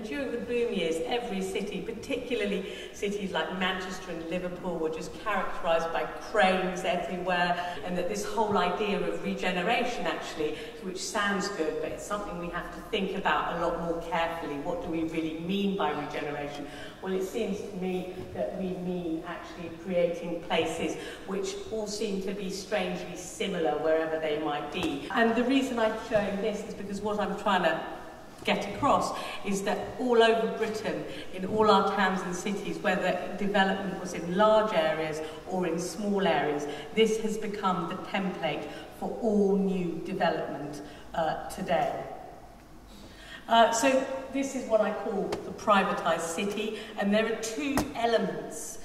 During the boom years, every city, particularly cities like Manchester and Liverpool, were just characterised by cranes everywhere, and that this whole idea of regeneration, actually, which sounds good, but it's something we have to think about a lot more carefully. What do we really mean by regeneration? Well, it seems to me that we mean actually creating places which all seem to be strangely similar wherever they might be. And the reason I'm showing this is because what I'm trying to get across is that all over Britain, in all our towns and cities, whether development was in large areas or in small areas, this has become the template for all new development today. So this is what I call the privatised city, and there are two elements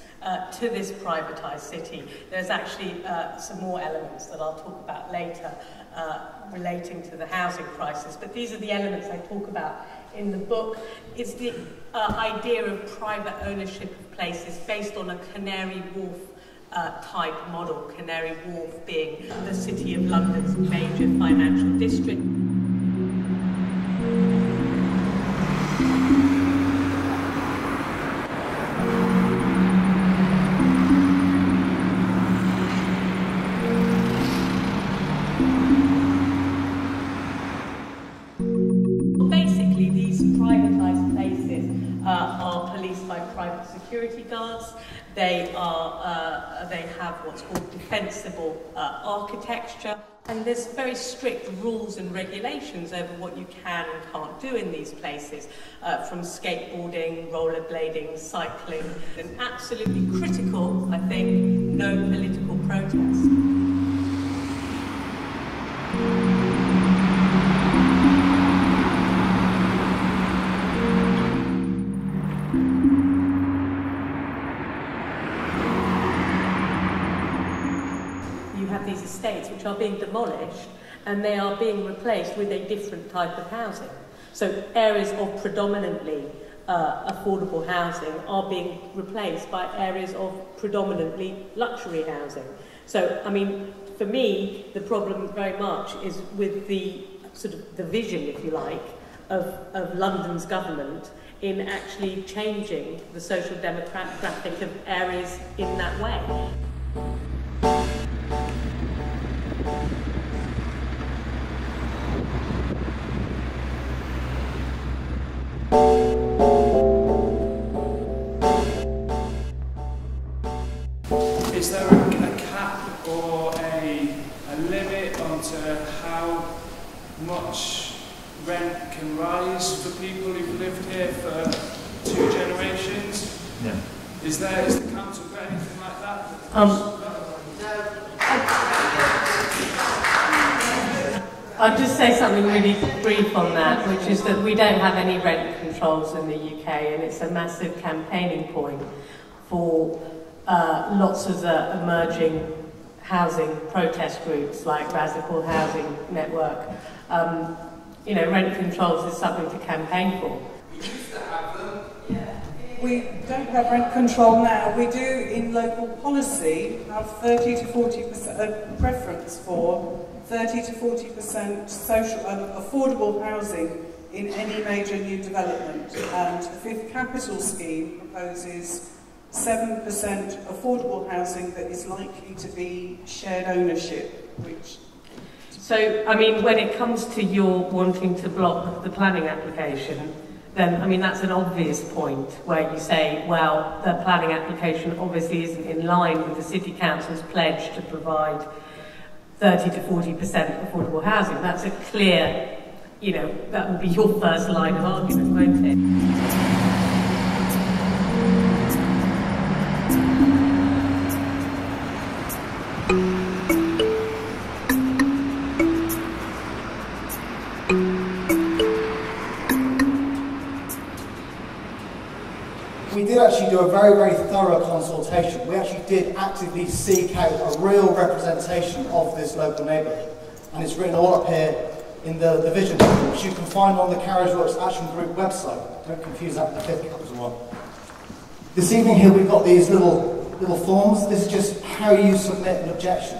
to this privatised city. There's actually some more elements that I'll talk about later relating to the housing crisis, but these are the elements I talk about in the book. It's the idea of private ownership of places based on a Canary Wharf type model, Canary Wharf being the City of London's major financial district. Security guards. They have what's called defensible architecture, and there's very strict rules and regulations over what you can and can't do in these places, from skateboarding, rollerblading, cycling, and absolutely critical, I think, no political protest. These estates which are being demolished, and they are being replaced with a different type of housing. So areas of predominantly affordable housing are being replaced by areas of predominantly luxury housing. So, I mean, for me, the problem very much is with the sort of the vision, if you like, of London's government in actually changing the social demographic of areas in that way. Is there a cap or a limit onto how much rent can rise for people who've lived here for 2 generations? Yeah. Is the council got anything like that? I'll just say something really brief on that, which is that we don't have any rent controls in the UK, and it's a massive campaigning point for lots of the emerging housing protest groups like Radical Housing Network. You know, rent controls is something to campaign for. We used to have them. Yeah. We don't have rent control now. We do, in local policy, have 30 to 40% preference for 30 to 40% social affordable housing in any major new development. And the Fifth Capital Scheme proposes 7% affordable housing that is likely to be shared ownership, which... So, I mean, when it comes to your wanting to block the planning application, then, I mean, that's an obvious point where you say, well, the planning application obviously isn't in line with the City Council's pledge to provide 30 to 40% affordable housing. That's a clear, you know, that would be your first line of argument, won't it? We did actually do a very, very thorough consultation. We actually did actively seek out a real representation of this local neighbourhood. And it's written all up here in the vision, which you can find on the Carriageworks Action Group website. Don't confuse that with the 50 copies of one. This evening here we've got these little forms. This is just how you submit an objection.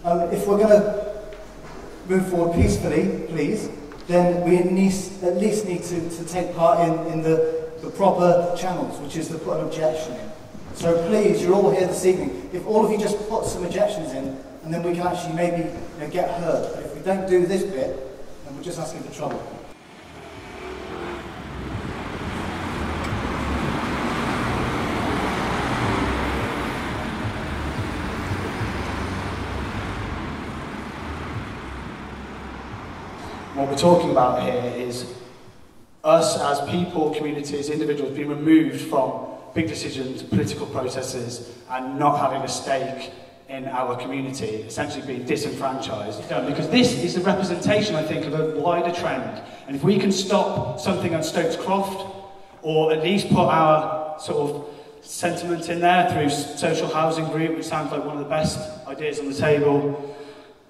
If we're going to move forward peacefully, please, then we at least need to take part in the proper channels, which is to put an objection in. So please, you're all here this evening, if all of you just put some objections in, and then we can actually maybe get heard. But if we don't do this bit, then we're just asking for trouble. What we're talking about here is us as people, communities, individuals being removed from big decisions, political processes, and not having a stake in our community, essentially being disenfranchised. Because this is a representation, I think, of a wider trend. And if we can stop something on Stokes Croft, or at least put our sort of sentiment in there through social housing group, which sounds like one of the best ideas on the table,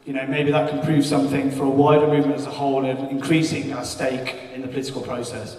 you know, maybe that can prove something for a wider movement as a whole of increasing our stake in the political process.